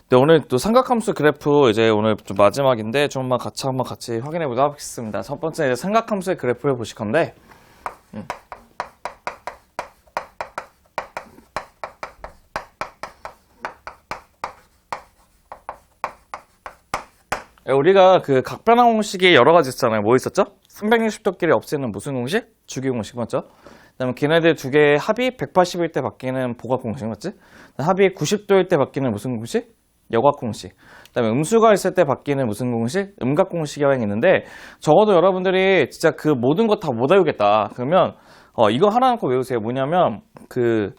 네, 오늘 또 삼각함수 그래프 이제 오늘 좀 마지막인데 한번 같이 확인해 보도록 하겠습니다. 첫 번째 이제 삼각함수의 그래프를 보실 건데, 우리가 그 각변환 공식이 여러 가지 있었잖아요. 뭐 있었죠? 360도끼리 없애는 무슨 공식? 주기 공식 맞죠? 그다음에 걔네들 두 개의 합이 180일 때 바뀌는 보각 공식 맞지? 합이 90도일 때 바뀌는 무슨 공식? 여각 공식. 그다음에 음수가 있을 때 바뀌는 무슨 공식? 음각 공식이 있는데, 적어도 여러분들이 진짜 그 모든 거 다 못 외우겠다. 그러면 이거 하나 꼭 외우세요. 뭐냐면 그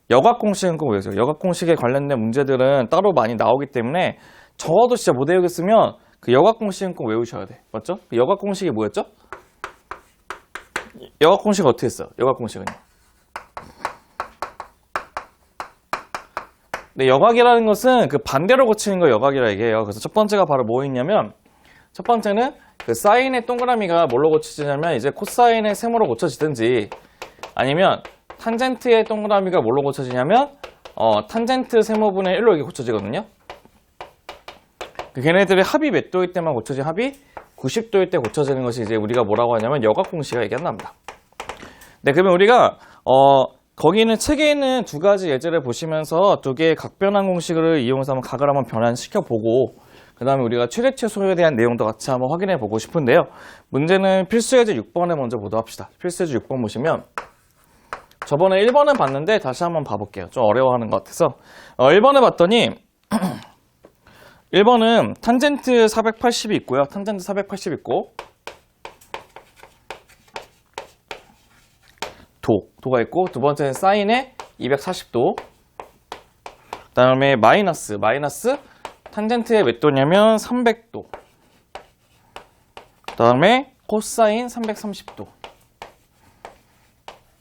여각 공식은 꼭 외우세요. 여각 공식에 관련된 문제들은 따로 많이 나오기 때문에 적어도 진짜 못 외우겠으면 그 여각 공식은 꼭 외우셔야 돼. 맞죠? 그 여각 공식이 뭐였죠? 여각 공식 어떻게 했어요? 여각 공식은요? 네, 여각이라는 것은 그 반대로 고치는 거 여각이라 얘기해요. 그래서 첫 번째가 바로 뭐 있냐면, 첫 번째는 그 사인의 동그라미가 뭘로 고쳐지냐면 이제 코사인의 세모로 고쳐지든지, 아니면 탄젠트의 동그라미가 뭘로 고쳐지냐면 탄젠트 세모분의 1로 이렇게 고쳐지거든요. 걔네들의 합이 몇 도일 때만 고쳐진 합이 90도일 때 고쳐지는 것이 이제 우리가 뭐라고 하냐면 여각 공식이라 얘기한답니다. 네, 그러면 우리가 거기는 책에 있는 두 가지 예제를 보시면서 두 개의 각변환 공식을 이용해서 한번 각을 한번 변환시켜 보고, 그 다음에 우리가 최대 최소에 대한 내용도 같이 한번 확인해 보고 싶은데요. 문제는 필수 예제 6번에 먼저 보도록 합시다. 필수 예제 6번 보시면, 저번에 1번은 봤는데 다시 한번 봐볼게요. 좀 어려워하는 것 같아서. 1번을 봤더니 1번은 탄젠트 480이 있고요. 탄젠트 480 있고, 도가 있고, 두 번째는 사인의 240도, 그 다음에 마이너스 탄젠트의 몇 도냐면 300도, 그 다음에 코사인 330도.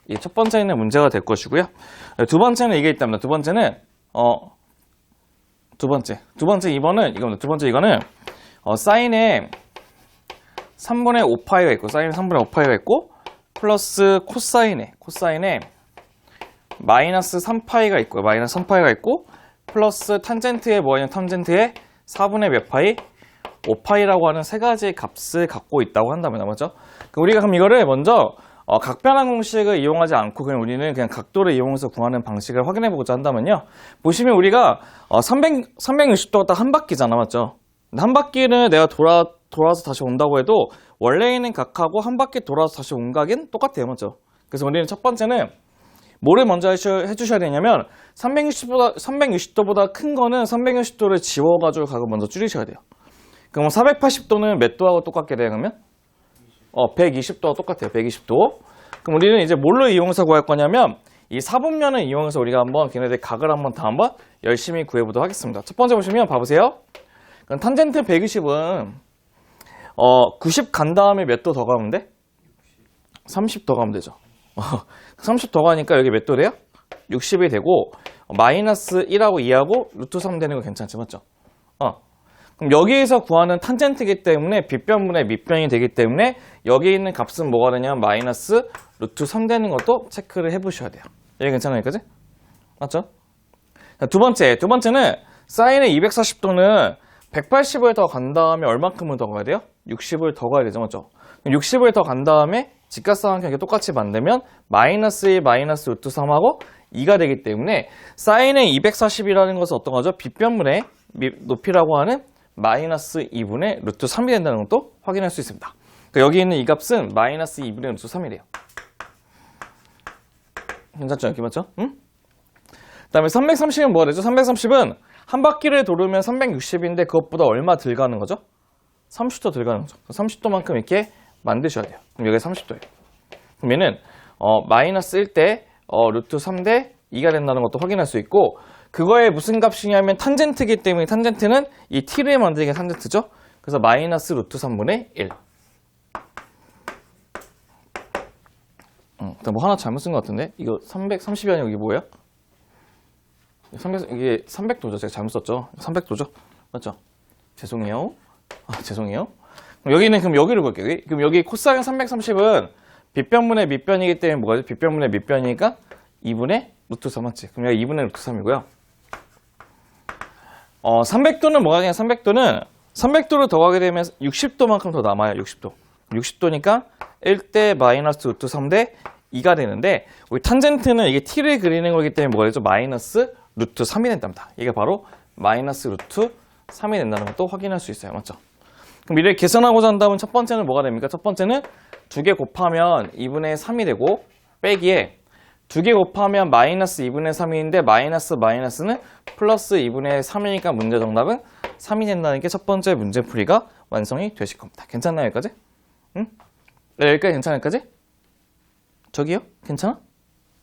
이 첫 번째는 문제가 될 것이고요. 두 번째는 이게 있답니다. 두 번째 2번은 이겁니다. 두 번째 이거는 사인의 3분의 5파이가 있고, 사인의 3분의 5파이가 있고, 플러스 코사인의 마이너스 3파이가 있고요. 마이너스 3파이가 있고, 플러스 탄젠트의 뭐냐, 탄젠트의 4분의 몇 파이? 5파이라고 하는 세 가지 값을 갖고 있다고 한다면, 맞죠? 우리가 그럼 이거를 먼저 각변환 공식을 이용하지 않고 그냥 우리는 그냥 각도를 이용해서 구하는 방식을 확인해 보고자 한다면요. 보시면 우리가 360도가 딱 한 바퀴잖아, 맞죠? 한 바퀴는 내가 돌아서 다시 온다고 해도 원래 있는 각하고 한 바퀴 돌아서 다시 온 각은 똑같아요, 맞죠? 그래서 우리는 첫 번째는 뭐를 먼저 해주셔야 되냐면 360도보다 큰 거는 360도를 지워가지고 각을 먼저 줄이셔야 돼요. 그럼 480도는 몇 도하고 똑같게 돼요, 그러면? 120도와 똑같아요. 120도. 그럼 우리는 이제 뭘로 이용해서 구할 거냐면 이 사분면을 이용해서 우리가 한번 걔네들 각을 한번 열심히 구해보도록 하겠습니다. 첫 번째 보시면 봐보세요. 그럼 탄젠트 120은 90 간 다음에 몇 도 더 가면 돼? 30 더 가면 되죠. 30 더 가니까 여기 몇 도 돼요? 60이 되고 마이너스 1하고 2하고 루트 3 되는 거 괜찮지, 맞죠? 그럼 여기에서 구하는 탄젠트이기 때문에 빗변분의 밑변이 되기 때문에 여기 있는 값은 뭐가 되냐면 마이너스 루트 3 되는 것도 체크를 해보셔야 돼요. 여기 괜찮아요, 여기까지? 맞죠? 자, 두 번째는 사인의 240도는 180을 더 간 다음에 얼만큼을 더 가야 돼요? 60을 더 가야 되죠, 맞죠? 60을 더 간 다음에 직각삼각형 이렇게 똑같이 만들면 마이너스 1 마이너스 루트 3하고 2가 되기 때문에 사인의 240이라는 것은 어떤 거죠? 빗변분의 높이라고 하는 마이너스 2분의 루트 3이 된다는 것도 확인할 수 있습니다. 그러니까 여기 있는 이 값은 마이너스 2분의 루트 3이래요. 괜찮죠? 여기 맞죠? 응? 그 다음에 330은 뭐가 되죠? 330은 한 바퀴를 돌으면 360인데 그것보다 얼마 덜 가는 거죠? 30도 덜 가는 거죠. 30도만큼 이렇게 만드셔야 돼요. 그럼 여기 30도예요. 그럼 얘는 마이너스 1대 루트 3대 2가 된다는 것도 확인할 수 있고, 그거에 무슨 값이냐면 탄젠트이기 때문에 탄젠트는 이 t를 만들게 탄젠트죠. 그래서 마이너스 루트 3분의 1. 뭐 하나 잘못 쓴 것 같은데? 이거 330이 아니고 이게 뭐예요? 이게 300도죠. 제가 잘못 썼죠. 300도죠. 맞죠? 죄송해요. 죄송해요. 그럼 여기를 볼게요. 그럼 여기 코사인 330은 빗변분의 밑변이기 때문에 뭐가죠? 빗변분의 밑변이니까 2분의 루트 3 맞지? 그럼 여기 2분의 루트 3이고요. 300도는 뭐가 되냐? 300도를 더하게 되면 60도만큼 더 남아요. 60도. 60도니까 1대 마이너스 루트 3대 2가 되는데 우리 탄젠트는 이게 t를 그리는 거기 때문에 뭐가 되죠? 마이너스 루트 3이 된답니다. 이게 바로 마이너스 루트 3이 된다는 것도 확인할 수 있어요. 맞죠? 그럼 미래를 계산하고자 한다면 첫 번째는 뭐가 됩니까? 첫 번째는 2개 곱하면 2분의 3이 되고 빼기에 2개 곱하면 마이너스 2분의 3인데 마이너스는 플러스 2분의 3이니까 문제 정답은 3이 된다는 게 첫 번째 문제풀이가 완성이 되실 겁니다. 괜찮나요? 여기까지? 응? 네, 여기까지 괜찮아요? 여기까지? 저기요? 괜찮아?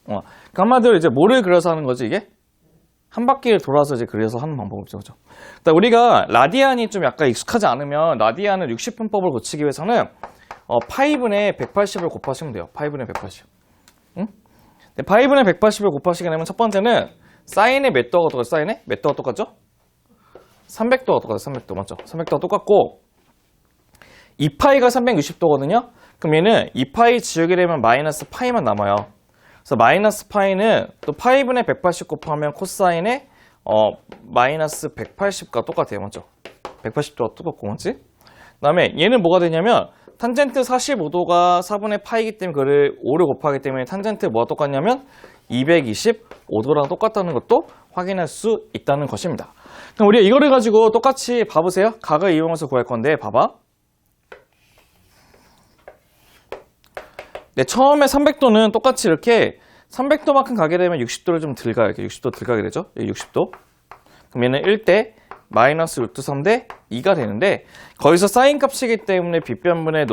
그러니까 한마디로 이제 뭐를 그려서 하는 거지 이게? 한 바퀴를 돌아서 이제 그려서 하는 방법이죠. 그죠? 우리가 라디안이 좀 약간 익숙하지 않으면 라디안을 60분법을 고치기 위해서는 파이분의 180을 곱하시면 돼요. 파이분의 180. 응? 파이분의 180을 곱하시게 되면 첫 번째는 사인의 몇 도가 똑같죠? 사인의 몇 도가 똑같죠? 300도가 똑같아요. 300도 맞죠? 300도가 똑같고 2파이가 360도거든요. 그럼 얘는 2파이 지우게 되면 마이너스 파이만 남아요. 그래서 마이너스 파이는 또 파이분의 180 곱하면 코사인의 마이너스 180과 똑같아요. 맞죠? 180도가 똑같고 맞지? 그 다음에 얘는 뭐가 되냐면 탄젠트 45도가 4분의 파이기 때문에 그를 5를 곱하기 때문에 탄젠트 뭐가 똑같냐면 225도랑 똑같다는 것도 확인할 수 있다는 것입니다. 그럼 우리가 이거를 가지고 똑같이 봐보세요. 각을 이용해서 구할 건데 봐봐. 네, 처음에 300도는 똑같이 이렇게 300도만큼 가게 되면 60도를 좀 덜 가요. 이렇게 60도 덜 가게 되죠. 60도. 그럼 얘는 1대 마이너스 루트 3대 2가 되는데 거기서 사인 값이기 때문에 빗변분의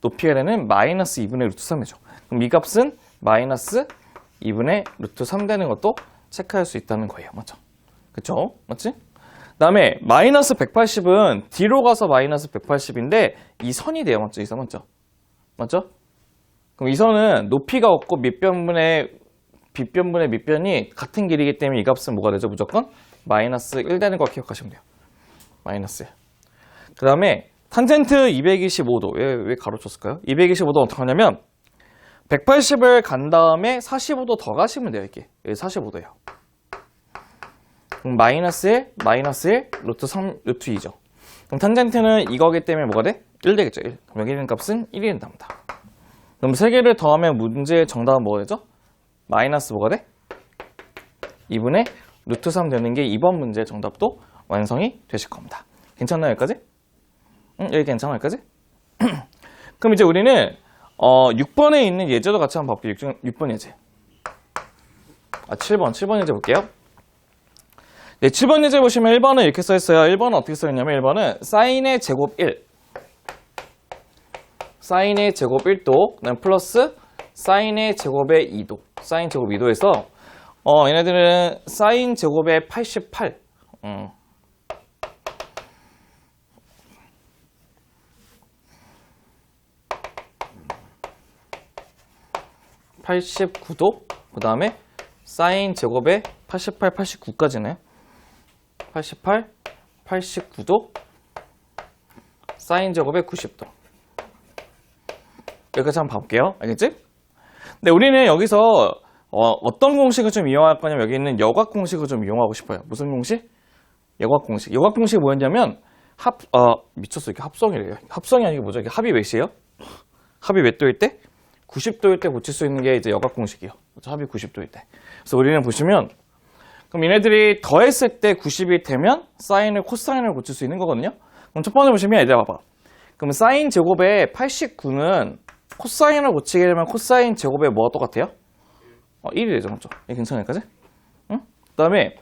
높이가 되는 마이너스 2분의 루트 3이죠. 그럼 이 값은 마이너스 2분의 루트 3 되는 것도 체크할 수 있다는 거예요. 맞죠? 그쵸? 맞지? 그 다음에 마이너스 180은 뒤로 가서 마이너스 180인데 이 선이 돼요. 맞죠? 이 선 맞죠? 맞죠? 그럼 이 선은 높이가 없고 빗변분의 밑변이 같은 길이기 때문에 이 값은 뭐가 되죠? 무조건 마이너스 1 되는 거 기억하시면 돼요. 마이너스 1. 그 다음에 탄젠트 225도. 왜 가로쳤을까요? 225도 어떻게 하냐면 180을 간 다음에 45도 더 가시면 돼요. 이렇게. 여기 45도예요. 그럼 마이너스 1, 루트 3, 루트 2죠. 그럼 탄젠트는 이거기 때문에 뭐가 돼? 1 되겠죠. 1. 그럼 여기 있는 값은 1이 된답니다. 그럼 3개를 더하면 문제의 정답은 뭐가 되죠? 마이너스 뭐가 돼? 2분의 루트 3 되는 게 2번 문제의 정답도 완성이 되실 겁니다. 괜찮나요? 여기까지? 여기 괜찮아요? 여기까지? 그럼 이제 우리는 6번에 있는 예제도 같이 한번 볼게요. 6번 예제. 7번 예제 볼게요. 네, 7번 예제 보시면 1번은 이렇게 써있어요. 1번은 어떻게 써있냐면 1번은 사인의 제곱 1. 사인의 제곱 1도, 그다음 플러스 사인의 제곱의 2도. 사인 제곱 2도에서 얘네들은 사인 제곱의 88. 89도, 그 다음에 사인 제곱의 88, 89까지네요. 88, 89도, 사인 제곱의 90도. 여기까지 한번 봐볼게요. 알겠지? 근데 우리는 여기서 어떤 공식을 좀 이용할 거냐면 여기 있는 여곽 공식을 좀 이용하고 싶어요. 무슨 공식? 여곽 공식. 여곽 공식이 뭐였냐면 미쳤어. 이렇게 합성이래요. 합성이 아니고 뭐죠? 이게 합이 몇이에요? 합이 몇 도일 때? 90도일 때 고칠 수 있는 게 이제 여곽 공식이요. 합이 90도일 때. 그래서 우리는 보시면 그럼 얘네들이 더했을 때 90이 되면 사인을 코사인을 고칠 수 있는 거거든요. 그럼 첫 번째 보시면 얘들아 봐봐. 그럼 사인 제곱의 89는 코사인을 고치게 되면 코사인 제곱의 뭐가 똑같아요? 1이 되죠. 맞죠? 괜찮아요? 여기까지? 응? 그 다음에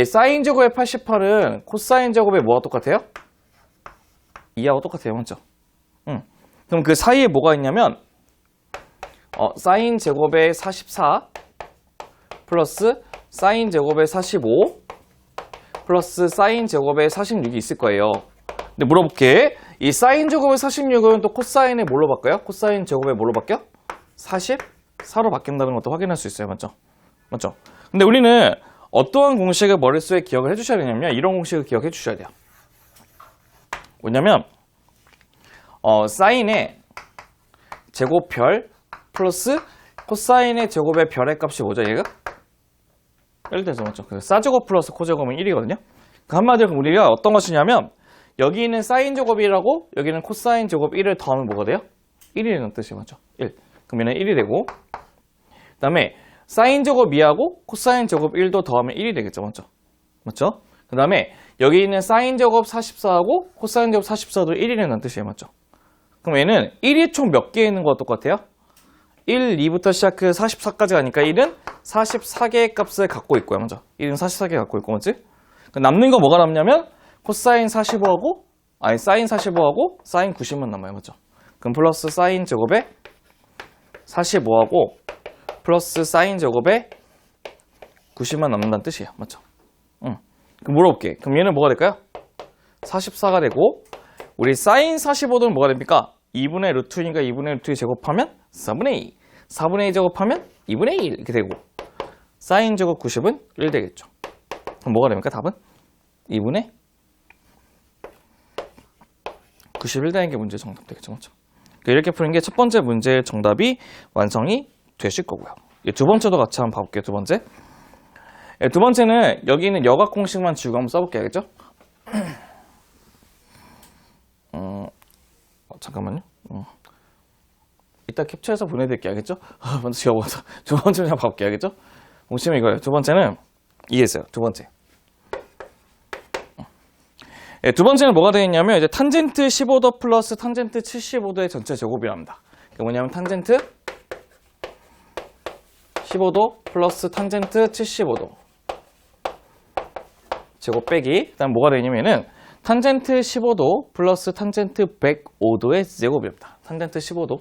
사인 제곱의 88은 코사인 제곱의 뭐가 똑같아요? 2하고 똑같아요. 맞죠? 응. 그럼 그 사이에 뭐가 있냐면 사인 제곱의 44 플러스 사인 제곱의 45 플러스 사인 제곱의 46이 있을 거예요. 근데 물어볼게. 이 사인 제곱의 46은 또 코사인의 뭘로 바뀌어요? 코사인 제곱의 뭘로 바뀌어? 44로 바뀐다는 것도 확인할 수 있어요. 맞죠? 맞죠? 근데 우리는 어떠한 공식을 머릿속에 기억을 해주셔야 되냐면 이런 공식을 기억해 주셔야 돼요. 뭐냐면 사인의 제곱별 플러스 코사인의 제곱의 별의 값이 뭐죠? 얘가? 1 돼서 맞죠? 싸제곱 플러스 코제곱은 1이거든요. 한마디로 우리가 어떤 것이냐면 여기는 사인 제곱 1하고 여기는 코사인 제곱 1을 더하면 뭐가 돼요? 1이 되는 뜻이 맞죠? 1. 그러면 1이 되고 그 다음에 사인 제곱 2하고 코사인 제곱 1도 더하면 1이 되겠죠. 맞죠? 그 다음에 여기 있는 사인 제곱 44하고 코사인 제곱 44도 1이 되는 뜻이에요. 맞죠? 그럼 얘는 1이 총 몇 개 있는 거와 똑같아요? 1, 2부터 시작해서 44까지 가니까 1은 44개의 값을 갖고 있고요. 먼저 1은 44개 갖고 있고 맞지? 남는 거 뭐가 남냐면 코사인 45하고 사인 45하고 사인 90만 남아요. 맞죠? 그럼 플러스 사인 제곱에 45하고 플러스 사인 제곱에 90만 남는다는 뜻이에요. 맞죠? 그럼 물어볼게. 그럼 얘는 뭐가 될까요? 44가 되고 우리 사인 45도는 뭐가 됩니까? 2분의 루트니까 2분의 루트 제곱하면 4분의 2 4분의 2 제곱하면 2분의 1 이렇게 되고 사인 제곱 90은 1 되겠죠. 그럼 뭐가 됩니까? 답은 2분의 91 되는 게 문제 정답 되겠죠. 맞죠? 이렇게 푸는 게 첫 번째 문제의 정답이 완성이 되실 거고요. 두 번째도 같이 한번 봐볼게요. 두 번째. 두 번째는 여기 있는 여각 공식만 지우고 한번 써볼게요. 알겠죠? 잠깐만요. 이따 캡처해서 보내드릴게요. 알겠죠? 먼저 지워봐서 두 번째는 한번 봐볼게요. 알겠죠? 공식은 이거예요. 두 번째는 이해했어요. 두 번째. 두 번째는 뭐가 되겠냐면 이제 탄젠트 15도 플러스 탄젠트 75도의 전체 제곱이랍니다. 그게 뭐냐면 탄젠트 15도 플러스 탄젠트 75도 제곱 빼기 그 다음 뭐가 되냐면은 탄젠트 15도 플러스 탄젠트 105도의 제곱입니다. 탄젠트 15도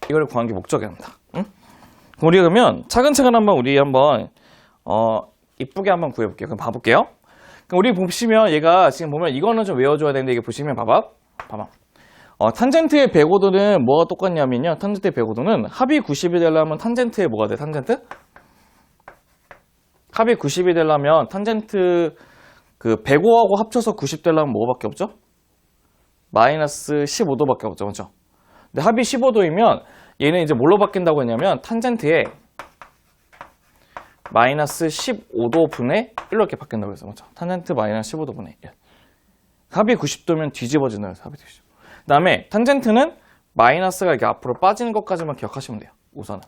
이걸 구한 게 목적이랍니다. 응? 우리 그러면 차근차근 한번 이쁘게 한번 구해볼게요. 그럼 봐볼게요. 그럼 우리 보시면 얘가 지금 보면 이거는 좀 외워줘야 되는데 이게 보시면 봐봐. 탄젠트의 105도는 뭐가 똑같냐면요. 탄젠트의 105도는 합이 90이 되려면 탄젠트의 뭐가 돼? 탄젠트? 합이 90이 되려면 탄젠트 그 105하고 합쳐서 90 되려면 뭐밖에 없죠? 마이너스 15도밖에 없죠. 그렇죠? 근데 합이 15도이면 얘는 이제 뭘로 바뀐다고 했냐면 탄젠트에 마이너스 15도 분의 1로 이렇게 바뀐다고 했어요. 그렇죠? 탄젠트 마이너스 15도 분의 1. 합이 90도면 뒤집어지는 거예요. 합이 90도. 그 다음에 탄젠트는 마이너스가 이렇게 앞으로 빠지는 것까지만 기억하시면 돼요. 우선은.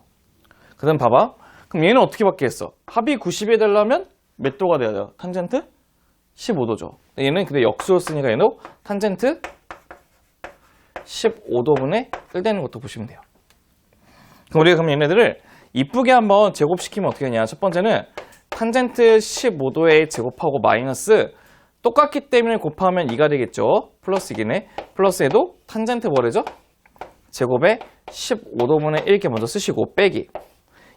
그 다음 봐봐. 그럼 얘는 어떻게 바뀌겠어? 합이 90이 되려면 몇 도가 돼야 돼요? 탄젠트 15도죠. 얘는 근데 역수였으니까 얘는 탄젠트 15도분의 1 되는 것도 보시면 돼요. 그럼 우리가 그럼 얘네들을 이쁘게 한번 제곱시키면 어떻게 되냐. 첫 번째는 탄젠트 15도의 제곱하고 마이너스 똑같기 때문에 곱하면 2가 되겠죠. 플러스 2네. 플러스에도 탄젠트 뭐래죠? 제곱에 15도분의 1 이렇게 먼저 쓰시고 빼기.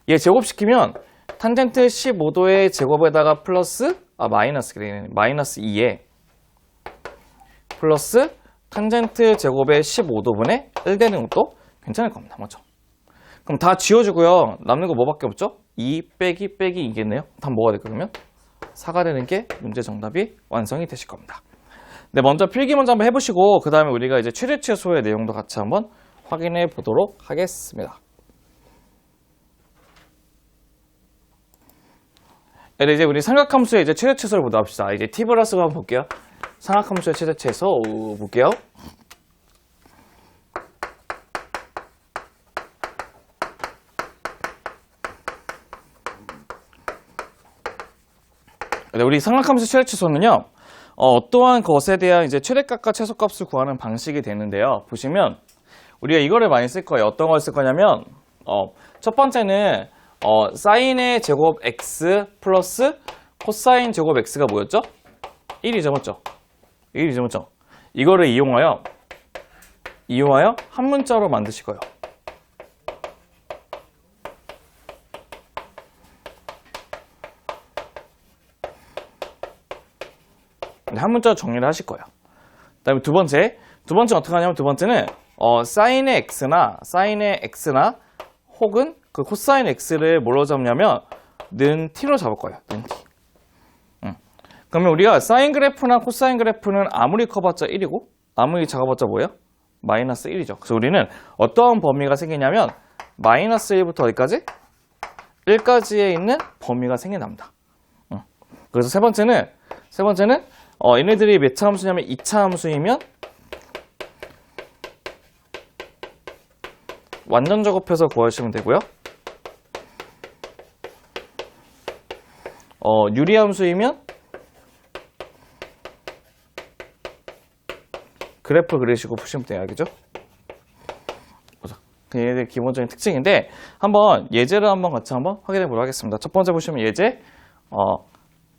얘 제곱시키면 탄젠트 15도의 제곱에다가 플러스 마이너스 2에 플러스 탄젠트 제곱에 15도분의 1 되는 것도 괜찮을 겁니다. 맞죠? 그럼 다 지워주고요. 남는 거 뭐밖에 없죠? 2 빼기 2겠네요. 다 뭐가 될까 그러면? 4가 되는 게 문제 정답이 완성이 되실 겁니다. 네, 먼저 필기 먼저 한번 해보시고 그 다음에 우리가 이제 최대 최소의 내용도 같이 한번 확인해 보도록 하겠습니다. 네, 이제 우리 삼각함수의 이제 최대 최소를 보도록 합시다. 이제 t 플러스가 한번 볼게요. 삼각함수의 최대 최소 볼게요. 네, 우리 삼각함수 최대 최소는요. 어떠한 것에 대한 이제 최대값과 최소값을 구하는 방식이 되는데요. 보시면 우리가 이거를 많이 쓸 거예요. 어떤 걸 쓸 거냐면 첫 번째는 사인의 제곱 x 플러스 코사인 제곱 x가 뭐였죠? 1이죠, 맞죠? 1이죠, 맞죠? 이거를 이용하여 한 문자로 만드실 거예요. 한 문자로 정리를 하실 거예요. 그 다음에 두 번째 어떻게 하냐면 두 번째는 사인의 x나 혹은 그 코사인 x를 뭘로 잡냐면 는 t로 잡을 거예요. 는 t. 그러면 우리가 사인 그래프나 코사인 그래프는 아무리 커봤자 1이고 아무리 작아봤자 뭐예요? 마이너스 1이죠. 그래서 우리는 어떠한 범위가 생기냐면 마이너스 1부터 어디까지? 1까지에 있는 범위가 생겨납니다. 그래서 세 번째는 얘네들이 몇 차 함수냐면 2차 함수이면 완전 작업해서 구하시면 되고요. 유리함수이면 그래프 그리시고 푸시면 돼요. 알겠죠? 보자. 얘네들 기본적인 특징인데 한번 예제를 한번 같이 한번 확인해 보도록 하겠습니다. 첫 번째 보시면 예제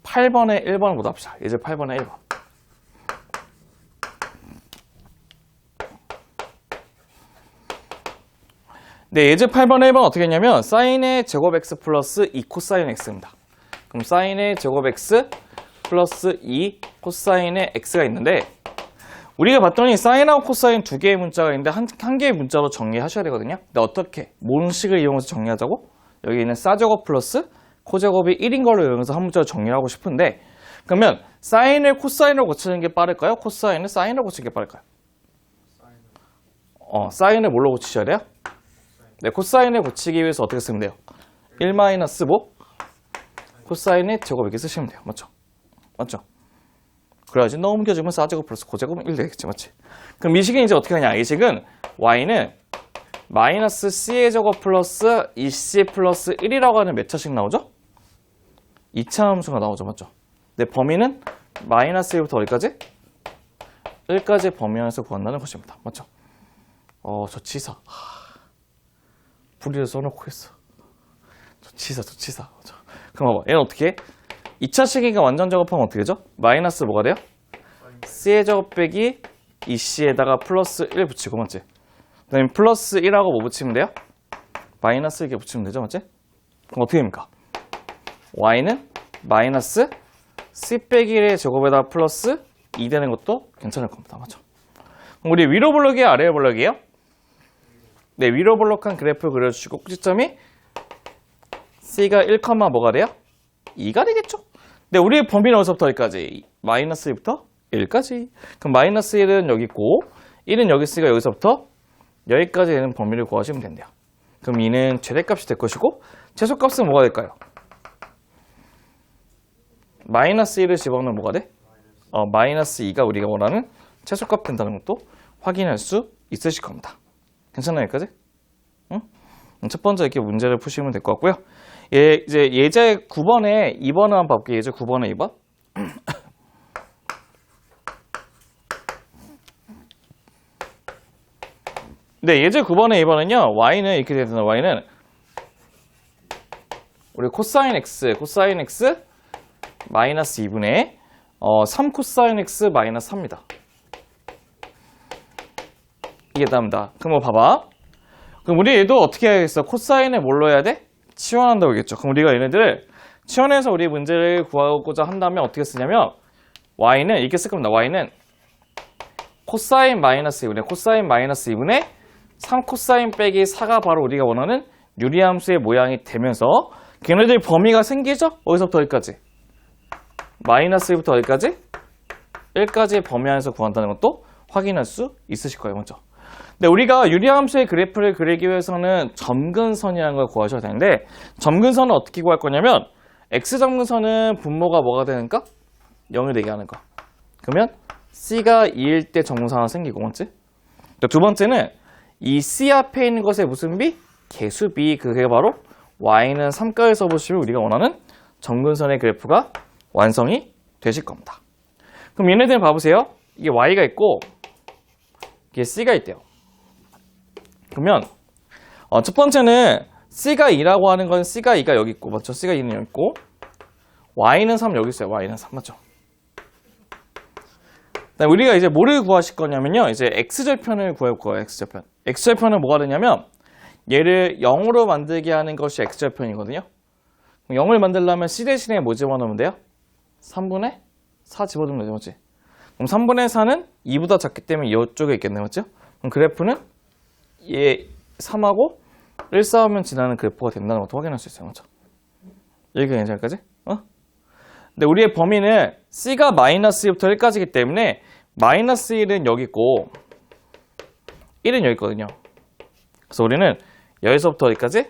8번에 1번을 보도록 합시다. 예제 8번에 1번. 네, 예제 8번에 1번 어떻게 했냐면 사인의 제곱 x 플러스 2 코사인 x입니다. 그럼 사인의 제곱 x 플러스 2 코사인의 x가 있는데 우리가 봤더니 사인하고 코사인 두 개의 문자가 있는데 한 개의 문자로 정리하셔야 되거든요. 근데 어떻게? 뭔 식을 이용해서 정리하자고? 여기 있는 사제곱 플러스 코제곱이 1인 걸로 이용해서 한 문자로 정리하고 싶은데 그러면 사인을 코사인으로 고치는 게 빠를까요? 코사인을 사인으로 고치는 게 빠를까요? 사인을 뭘로 고치셔야 돼요? 네, 코사인을 고치기 위해서 어떻게 쓰면 돼요? 1-뭐? 코사인의 제곱 이렇게 쓰시면 돼요. 맞죠? 맞죠? 그래야지 넘겨주면 사제곱 플러스 코제곱은 1 되겠지. 맞지? 그럼 이 식은 이제 어떻게 하냐? 이 식은 y는 마이너스 c의 제곱 플러스 2c 플러스 1이라고 하는 몇 차씩 나오죠? 2차 함수가 나오죠. 맞죠? 네, 범위는 마이너스 1부터 어디까지? 1까지 범위 안에서 구한다는 것입니다. 맞죠? 저 치사. 불의를 써놓고 있어. 저 치사. 그럼 봐봐. 얘는 어떻게 해? 2차식이니까 완전 작업하면 어떻게 되죠? 마이너스 뭐가 돼요? c의 제곱 빼기 2c에다가 플러스 1 붙이고 맞지? 그 다음에 플러스 1하고 뭐 붙이면 돼요? 마이너스 이렇게 붙이면 되죠. 맞지? 그럼 어떻게 됩니까? y는 마이너스 c 빼기 1의 제곱에다가 플러스 2 되는 것도 괜찮을 겁니다. 맞죠? 그럼 우리 위로 블록이에요? 아래로 블록이에요? 네, 위로 블록한 그래프 그려주시고 꼭지점이 c가 1, 뭐가 돼요? 2가 되겠죠? 근데 우리의 범위는 어디서부터 어디까지? 마이너스 1부터 1까지. 그럼 마이너스 1은 여기 있고 1은 여기 있으니까 여기서부터 여기까지 되는 범위를 구하시면 된대요. 그럼 2는 최대값이 될 것이고 최소값은 뭐가 될까요? 마이너스 1을 집어넣으면 뭐가 돼? 마이너스 2가 우리가 원하는 최소값 된다는 것도 확인할 수 있으실 겁니다. 괜찮나요, 여기까지? 응? 첫 번째 이렇게 문제를 푸시면 될 것 같고요. 이제 예제 9번에 2번을 한번 볼게요. 예제 9번에 2번. 네, 예제 9번에 2번은요. y는 이렇게 되잖아요. y는 우리 코사인 x 마이너스 2분의 3 코사인 x 마이너스 3입니다. 이게 답니다. 그럼 뭐 봐봐. 그럼 우리 얘도 어떻게 해야겠어? 코사인을 뭘로 해야 돼? 치환한다고 했겠죠. 그럼 우리가 얘네들을 치환해서 우리 문제를 구하고자 한다면 어떻게 쓰냐면 y는 이렇게 쓸 겁니다. y는 코사인 마이너스 2분의 3 코사인 빼기 4가 바로 우리가 원하는 유리함수의 모양이 되면서 걔네들 범위가 생기죠? 어디서부터 어디까지? 마이너스 1부터 어디까지? 1까지의 범위 안에서 구한다는 것도 확인할 수 있으실 거예요. 맞죠? 근데 우리가 유리함수의 그래프를 그리기 위해서는 점근선이라는 걸 구하셔야 되는데 점근선은 어떻게 구할 거냐면 x점근선은 분모가 뭐가 되니까? 0이 되게 하는 거. 그러면 c가 2일 때 점근선 하나 생기고 맞지? 두 번째는 이 c 앞에 있는 것의 무슨 비? 개수비. 그게 바로 y는 3까지 써보시면 우리가 원하는 점근선의 그래프가 완성이 되실 겁니다. 그럼 얘네들 봐보세요. 이게 y가 있고 이게 c가 있대요. 그러면 첫 번째는 c가 2라고 하는 건 c가 2가 여기 있고 맞죠? c가 2는 여기 있고 y는 3 여기 있어요. y는 3 맞죠? 우리가 이제 뭐를 구하실 거냐면요. 이제 x절편을 구할 거예요. x절편. x절편은 뭐가 되냐면 얘를 0으로 만들게 하는 것이 x절편이거든요. 0을 만들려면 c 대신에 뭐 집어넣으면 돼요? 3분의 4 집어넣으면 되죠. 맞지? 그럼 3분의 4는 2보다 작기 때문에 이쪽에 있겠네요. 맞죠? 그럼 그래프는 얘 3하고 1 싸우면 지나는 그래프가 된다는 것도 확인할 수 있어요. 맞죠? 여기가 괜찮을까지? 근데 우리의 범위는 c가 마이너스 1부터 1까지이기 때문에 마이너스 1은 여기 있고 1은 여기 있거든요. 그래서 우리는 여기서부터 어디까지?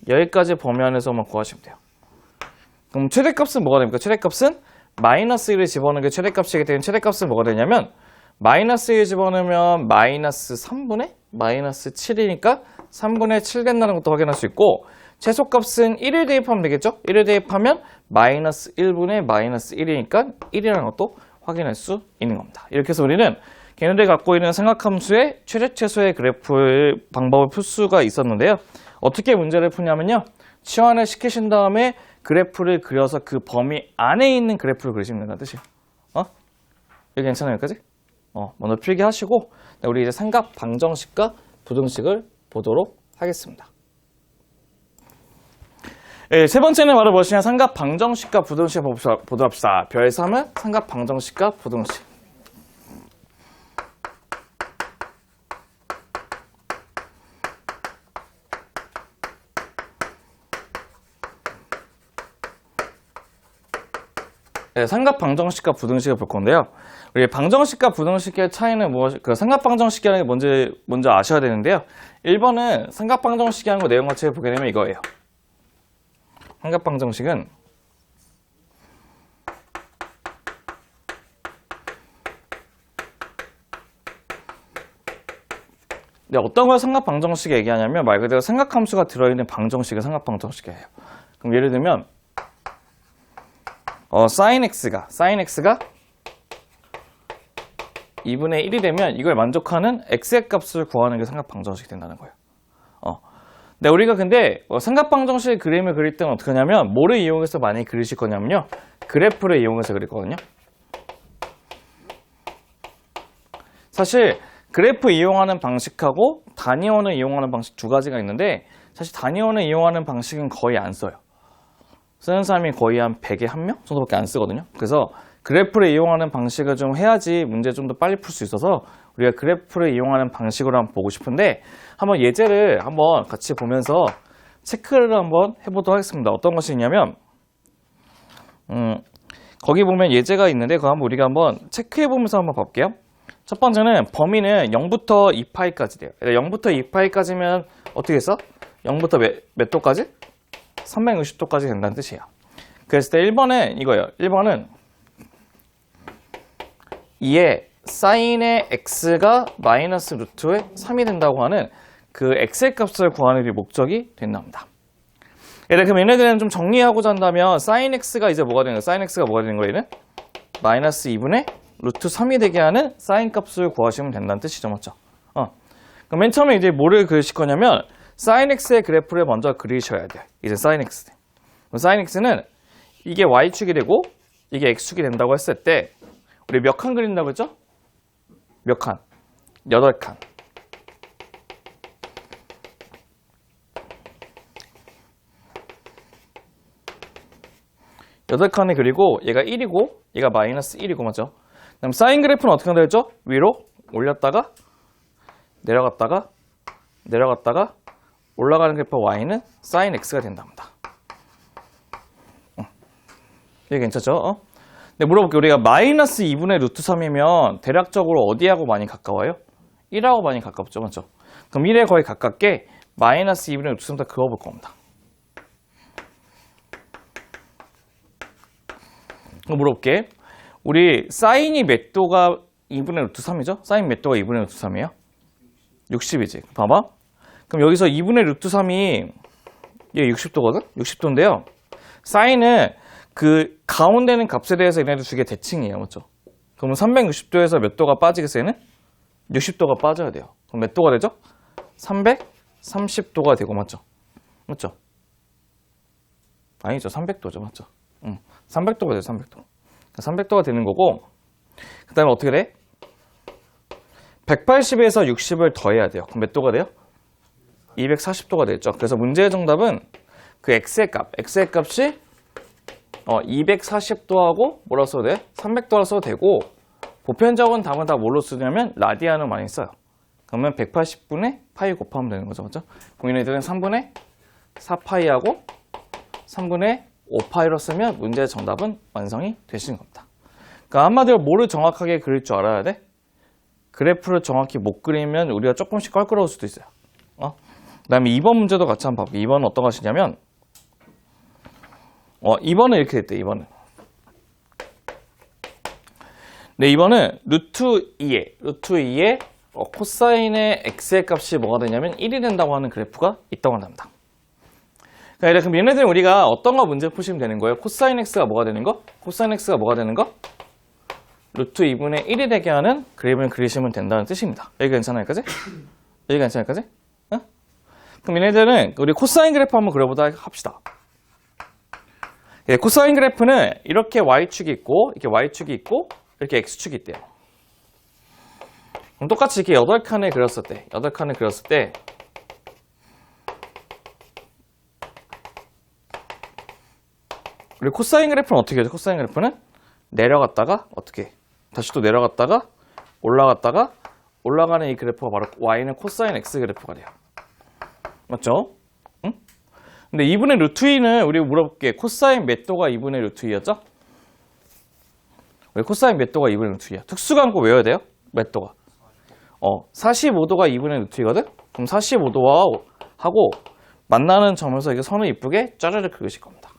여기까지 범위 안에서만 구하시면 돼요. 그럼 최대값은 뭐가 됩니까? 최대값은 마이너스 1을 집어넣는 게 최대값이기 때문에 최대값은 뭐가 되냐면 마이너스 1 집어넣으면 마이너스 3분의 마이너스 7이니까 3분의 7 된다는 것도 확인할 수 있고 최소값은 1을 대입하면 되겠죠? 1을 대입하면 마이너스 1분의 마이너스 1이니까 1이라는 것도 확인할 수 있는 겁니다. 이렇게 해서 우리는 걔네들이 갖고 있는 삼각함수의 최대 최소의 그래프 방법을 풀 수가 있었는데요. 어떻게 문제를 푸냐면요. 치환을 시키신 다음에 그래프를 그려서 그 범위 안에 있는 그래프를 그리시면 된다는 뜻이에요. 여기 괜찮아요, 여기까지? 먼저 필기하시고 우리 이제 삼각 방정식과 부등식을 보도록 하겠습니다. 네, 세 번째는 바로 무엇이냐? 삼각 방정식과 부등식 보도록 합시다. 별 3은 삼각 방정식과 부등식. 네, 삼각 방정식과 부등식을 볼 건데요. 우리 방정식과 부등식의 차이는 무엇이? 삼각 방정식이라는 게 뭔지 먼저 아셔야 되는데요. 1번은 삼각 방정식이라는 거 내용 자체를 보게 되면 이거예요. 삼각 방정식은 어떤 걸 삼각 방정식에 얘기하냐면 말 그대로 삼각함수가 들어있는 방정식을 삼각 방정식이에요. 그럼 예를 들면 sin x가 2분의 1이 되면 이걸 만족하는 x의 값을 구하는 게 삼각 방정식이 된다는 거예요. 네, 우리가 근데 삼각 방정식 그림을 그릴 때는 어떻게 하냐면 뭐를 이용해서 많이 그리실 거냐면요. 그래프를 이용해서 그릴 거거든요. 사실 그래프 이용하는 방식하고 단위원을 이용하는 방식 두 가지가 있는데 사실 단위원을 이용하는 방식은 거의 안 써요. 쓰는 사람이 거의 한 100에 1명 정도밖에 안 쓰거든요. 그래서 그래프를 이용하는 방식을 좀 해야지 문제 좀 더 빨리 풀 수 있어서 우리가 그래프를 이용하는 방식으로 한번 보고 싶은데 한번 예제를 한번 같이 보면서 체크를 한번 해보도록 하겠습니다. 어떤 것이 있냐면 거기 보면 예제가 있는데 그거 한번 우리가 한번 체크해보면서 한번 볼게요. 첫 번째는 범위는 0부터 2파이까지 돼요. 0부터 2파이까지면 어떻게 했어? 0부터 몇 도까지? 360도까지 된다는 뜻이에요. 그랬을 때 1번은 이거예요. 1번은 2에 사인의 x가 마이너스 루트의 3이 된다고 하는 그 x의 값을 구하는 게 목적이 된답니다. 그럼 얘네들은 좀 정리하고자 한다면 사인 x가 이제 뭐가 되는 거예요? 사인 x가 뭐가 되는 거예요? 얘는? 마이너스 2분의 루트 3이 되게 하는 사인 값을 구하시면 된다는 뜻이죠. 맞죠? 그럼 맨 처음에 이제 뭐를 그리실 거냐면 사인 x의 그래프를 먼저 그리셔야 돼요. 이제 사인 x. 사인 x는 이게 y축이 되고 이게 x축이 된다고 했을 때 우리 몇 칸 그린다고 했죠? 몇 칸? 8칸. 8칸을 그리고 얘가 1이고 얘가 마이너스 1이고 맞죠? 그럼 사인 그래프는 어떻게 되죠? 위로 올렸다가 내려갔다가 올라가는 그래프 y는 사인 x가 된답니다. 이게 괜찮죠? 근데 물어볼게요. 우리가 마이너스 2분의 루트 3이면 대략적으로 어디하고 많이 가까워요? 1하고 많이 가깝죠. 맞죠? 그럼 1에 거의 가깝게 마이너스 2분의 루트 3 다 그어볼 겁니다. 그럼 물어볼게. 우리 사인이 몇 도가 2분의 루트 3이죠? 사인 몇 도가 2분의 루트 3이에요? 60이지. 봐봐. 그럼 여기서 2분의 루트 3이 얘 60도거든? 60도인데요. 사인은 그 가운데는 값에 대해서 얘네들 두 개 대칭이에요. 맞죠? 그러면 360도에서 몇 도가 빠지겠어요? 얘는? 60도가 빠져야 돼요. 그럼 몇 도가 되죠? 330도가 되고 맞죠? 맞죠? 아니죠. 300도죠. 맞죠? 300도가 돼요. 300도. 300도가 되는 거고 그 다음에 어떻게 돼? 180에서 60을 더해야 돼요. 그럼 몇 도가 돼요? 240도가 되겠죠. 그래서 문제의 정답은 그 x의 값이 240도하고 뭐라 써도 돼? 300도라 써도 되고 보편적인 답은 다 뭘로 쓰냐면 라디안을 많이 써요. 그러면 180분의 파이 곱하면 되는 거죠. 맞죠? 그럼 얘네들은 3분의 4파이하고 3분의 5파이로 쓰면 문제의 정답은 완성이 되시는 겁니다. 그러니까 한마디로 뭐를 정확하게 그릴 줄 알아야 돼? 그래프를 정확히 못 그리면 우리가 조금씩 껄끄러울 수도 있어요. 그 다음에 2번 문제도 같이 한번 봐볼게요. 2번은 어떤 것이냐면 2번은 이렇게 됐대. 2번은 네, 2번은 루트 2에 코사인의 x의 값이 뭐가 되냐면 1이 된다고 하는 그래프가 있다고 한답니다. 그러니까 그럼 얘네들은 우리가 어떤 거 문제 푸시면 되는 거예요? 코사인 x가 뭐가 되는 거? 코사인 x가 뭐가 되는 거? 루트 2분의 1이 되게 하는 그래프를 그리시면 된다는 뜻입니다. 여기 괜찮아요, 그지? 여기 괜찮아요, 그지? 그럼 얘네들은 우리 코사인 그래프 한번 그려보다 합시다. 예, 코사인 그래프는 이렇게 y축이 있고, 이렇게 y축이 있고, 이렇게 x축이 있대요. 그럼 똑같이 이렇게 8칸을 그렸을 때, 우리 코사인 그래프는 어떻게 하죠? 코사인 그래프는 내려갔다가 어떻게? 다시 또 내려갔다가 올라갔다가 올라가는 이 그래프가 바로 y는 코사인 x 그래프가 돼요. 맞죠? 응? 근데 2분의 루트 2는 우리 물어볼게. 코사인 몇 도가 2분의 루트 2였죠? 우리 코사인 몇 도가 2분의 루트 2야? 특수관고 외워야 돼요? 몇 도가? 45도가 2분의 루트 2거든? 그럼 45도와 하고 만나는 점에서 이게 선을 이쁘게 짜르르 그으실 겁니다.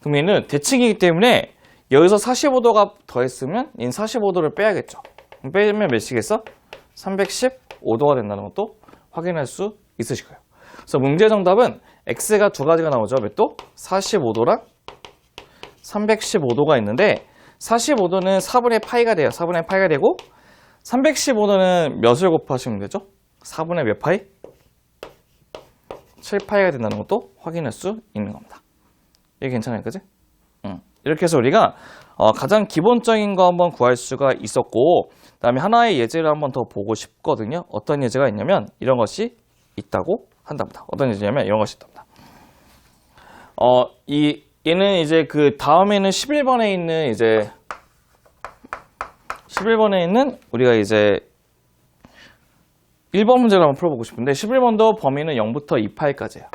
그럼 얘는 대칭이기 때문에 여기서 45도가 더했으면 얘는 45도를 빼야겠죠. 그럼 빼면 몇이겠어? 315도가 된다는 것도 확인할 수 있으실 거예요. 그래서 문제 정답은 x가 두 가지가 나오죠. 몇 도? 45도랑 315도가 있는데 45도는 4분의 파이가 돼요. 4분의 파이가 되고 315도는 몇을 곱하시면 되죠? 4분의 몇 파이? 7파이가 된다는 것도 확인할 수 있는 겁니다. 이게 괜찮아요, 그지? 이렇게 해서 우리가 가장 기본적인 거 한번 구할 수가 있었고, 그 다음에 하나의 예제를 한번 더 보고 싶거든요. 어떤 예제가 있냐면 이런 것이 있다고 한답니다. 어떤 예제냐면 이런 것이 있답니다. 얘는 이제 그 다음에는 11번에 있는 이제 11번에 있는 우리가 이제 1번 문제를 한번 풀어보고 싶은데 11번도 범위는 0부터 2파이까지예요.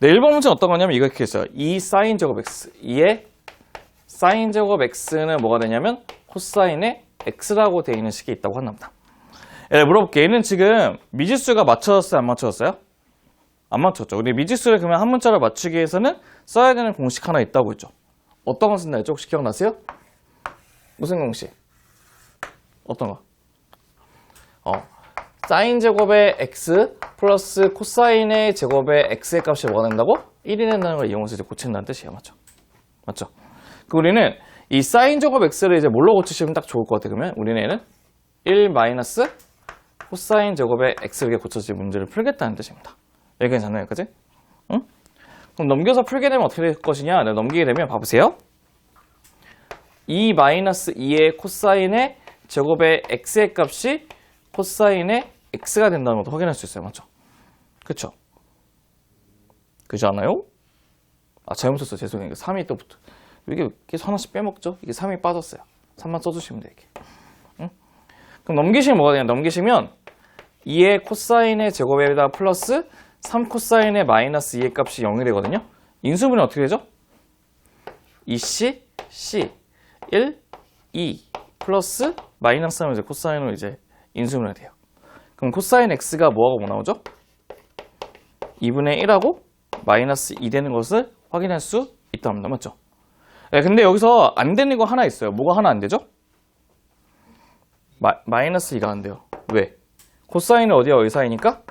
네, 1번 문제는 어떤 거냐면 이거 이렇게 있어요. 2 사인 제곱 x. 2의 사인 제곱 x는 뭐가 되냐면 코사인의 x라고 되어 있는 식이 있다고 한답니다. 예, 물어볼게. 얘는 지금 미지수가 맞춰졌어요? 안 맞춰졌어요? 안 맞췄죠. 우리 미지수를 그러면 한 문자로 맞추기 위해서는 써야 되는 공식 하나 있다고 했죠. 어떤 거 쓴다 했죠? 혹시 기억나세요? 무슨 공식? 어떤 거? 사인 제곱의 x 플러스 코사인의 제곱의 x의 값이 뭐가 된다고? 1이 된다는 걸 이용해서 이제 고친다는 뜻이에요. 맞죠? 맞죠? 그 우리는 이 사인 제곱 x를 이제 뭘로 고치시면 딱 좋을 것 같아요. 그러면 우리는 얘는 1 마이너스 코사인 제곱의 x를 고쳐서 문제를 풀겠다는 뜻입니다. 여기 괜찮아요, 그지? 응? 그럼 넘겨서 풀게 되면 어떻게 될 것이냐? 넘기게 되면 봐보세요. 2 마이너스 2의 코사인의 제곱의 x의 값이 코사인의 x가 된다는 것도 확인할 수 있어요. 맞죠? 그쵸? 그렇지 않아요? 잘못 썼어요. 죄송해요. 3이 또 붙어. 이게 계속 하나씩 빼먹죠? 이게 3이 빠졌어요. 3만 써주시면 돼요. 이렇게. 응? 그럼 넘기시면 뭐가 되냐? 넘기시면 2의 코사인의 제곱에다 플러스 3 코사인의 마이너스 2의 값이 0이 되거든요. 인수분해 어떻게 되죠? 2c, c, 1, 2 플러스 마이너스 하면 이제 코사인으로 이제 인수분해 돼요. 그럼 코사인 x가 뭐하고 뭐 나오죠? 2분의 1하고 마이너스 2 되는 것을 확인할 수 있다 합니다. 맞죠? 네, 근데 여기서 안 되는 거 하나 있어요. 뭐가 하나 안 되죠? 마이너스 2가 안 돼요. 왜? 코사인은 어디와 어디 사이니까?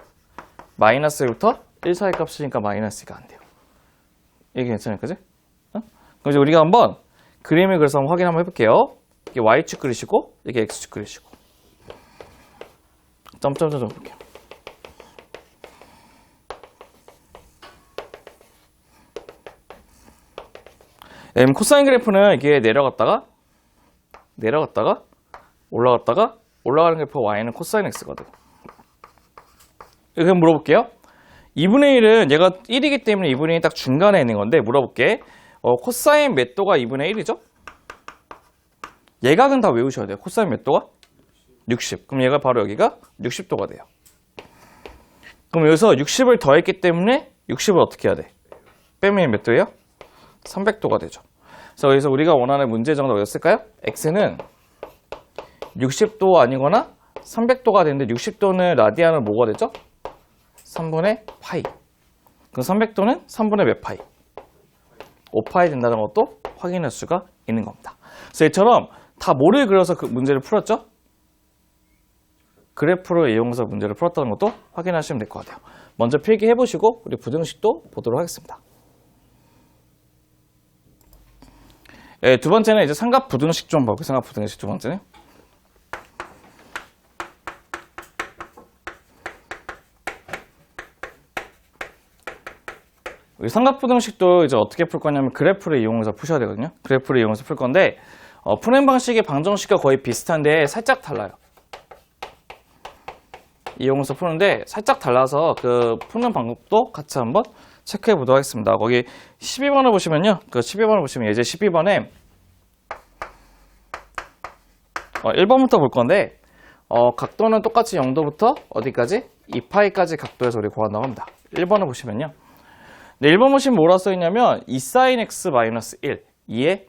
마이너스 1부터 1 사이 값이니까 마이너스 2가 안 돼요. 이게 괜찮을 거지? 그럼 이제 우리가 한번 그림을 그려서 한번 확인 한번 해볼게요. 이게 y축 그리시고 이게 x축 그리시고 점점점 볼게요. 코사인 그래프는 이게 내려갔다가 올라갔다가 올라가는 그래프 y는 코사인 x거든. 그럼 물어볼게요. 2분의 1은 얘가 1이기 때문에 2분의 1이 딱 중간에 있는 건데 물어볼게. 코사인 몇 도가 2분의 1이죠? 얘각은 다 외우셔야 돼요. 코사인 몇 도가? 60. 그럼 얘가 바로 여기가 60도가 돼요. 그럼 여기서 60을 더했기 때문에 60을 어떻게 해야 돼? 빼면 몇 도예요? 300도가 되죠. 그래서 여기서 우리가 원하는 문제 정답이 어땠을까요? x는 60도 아니거나 300도가 되는데 60도는 라디안은 뭐가 되죠? 3분의 파이. 그럼 300도는 3분의 몇 파이? 5파이 된다는 것도 확인할 수가 있는 겁니다. 그래서 이처럼 다 뭐를 그려서 그 문제를 풀었죠? 그래프를 이용해서 문제를 풀었다는 것도 확인하시면 될 것 같아요. 먼저 필기 해보시고 우리 부등식도 보도록 하겠습니다. 네, 두 번째는 이제 삼각 부등식 좀 볼게요. 삼각 부등식 두 번째는. 우리 삼각부등식도 이제 어떻게 풀 거냐면 그래프를 이용해서 푸셔야 되거든요. 그래프를 이용해서 풀 건데 푸는 방식이 방정식과 거의 비슷한데 살짝 달라요. 이용해서 푸는데 살짝 달라서 그 푸는 방법도 같이 한번 체크해 보도록 하겠습니다. 거기 12번을 보시면요. 그 12번을 보시면 예제 12번에 1번부터 볼 건데 각도는 똑같이 0도부터 어디까지? 2파이까지 각도에서 우리 구한다고 합니다. 1번을 보시면요. 네, 1번 보시면 뭐라 써있냐면 2sin x 마이너스 1 2에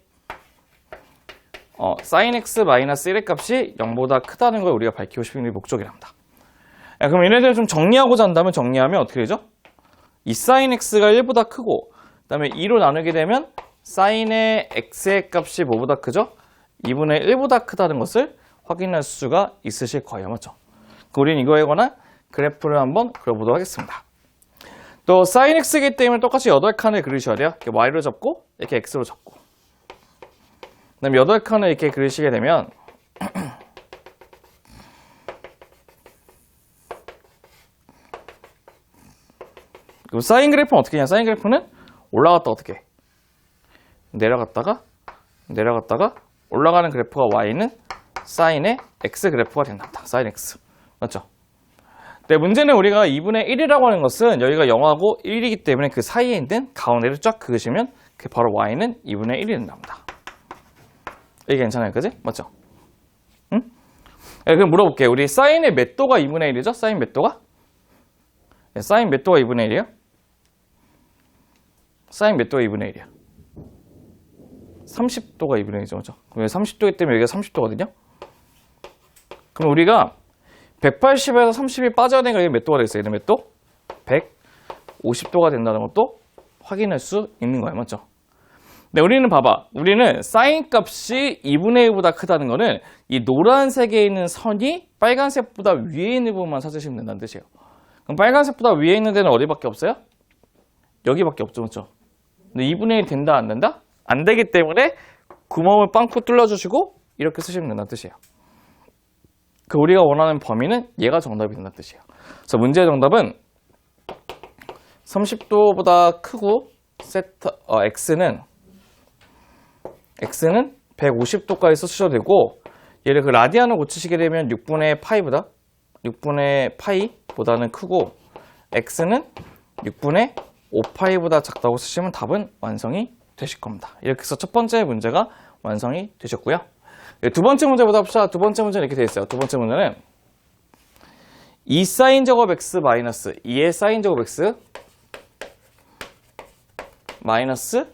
sin x 마이너스 1의 값이 0보다 크다는 걸 우리가 밝히고 싶은 목적이랍니다. 그럼 얘네들 좀 정리하고자 한다면 정리하면 어떻게 되죠? 2sin x가 1보다 크고 그 다음에 2로 나누게 되면 sin의 x의 값이 뭐보다 크죠? 2분의 1보다 크다는 것을 확인할 수가 있으실 거예요. 맞죠? 우리는 이거에 관한 그래프를 한번 그려보도록 하겠습니다. 또 sin x이기 때문에 똑같이 8칸을 그리셔야 돼요. 이렇게 y로 접고 이렇게 x로 접고 그 다음에 8칸을 이렇게 그리시게 되면 그럼 사인 그래프는 어떻게 하냐? 사인 그래프는 올라갔다 어떻게 해? 내려갔다가 올라가는 그래프가 y는 사인의 x 그래프가 된답니다. 사인 x. 맞죠? 네, 문제는 우리가 2분의 1이라고 하는 것은 여기가 0하고 1이기 때문에 그 사이에 있는 가운데를 쫙 그으시면 그 바로 y는 2분의 1이 된답니다. 이게 괜찮아요, 그지? 맞죠? 응? 네, 그럼 물어볼게요. 우리 사인의 몇 도가 2분의 1이죠? 사인 몇 도가? 네, 사인 몇 도가 2분의 1이에요? 사인 몇 도가 2분의 1이야? 30도가 2분의 1이죠, 맞죠? 그럼 30도이기 때문에 여기가 30도거든요? 그럼 우리가 180에서 30이 빠져내니까 이게 몇 도가 되겠어요? 얘는 몇 도? 150도가 된다는 것도 확인할 수 있는 거예요. 맞죠? 네, 우리는 봐봐. 우리는 사인 값이 2분의 1보다 크다는 거는 이 노란색에 있는 선이 빨간색보다 위에 있는 부분만 찾으시면 된다는 뜻이에요. 그럼 빨간색보다 위에 있는 데는 어디밖에 없어요? 여기밖에 없죠. 맞죠? 근데 2분의 1 된다, 안 된다? 안 되기 때문에 구멍을 빵꾸 뚫어주시고 이렇게 쓰시면 된다는 뜻이에요. 그 우리가 원하는 범위는 얘가 정답이 된다는 뜻이에요. 그래서 문제의 정답은 30도보다 크고 x는 150도까지 쓰셔도 되고 얘를 그 라디안을 고치시게 되면 6분의 파이보다는 크고 x는 6분의 5파이보다 작다고 쓰시면 답은 완성이 되실 겁니다. 이렇게 해서 첫 번째 문제가 완성이 되셨고요. 두 번째 문제보다 봅시다. 두 번째 문제는 이렇게 되어 있어요. 두 번째 문제는 2sin 제곱 x 마이너스 2의 sin 제곱 x 마이너스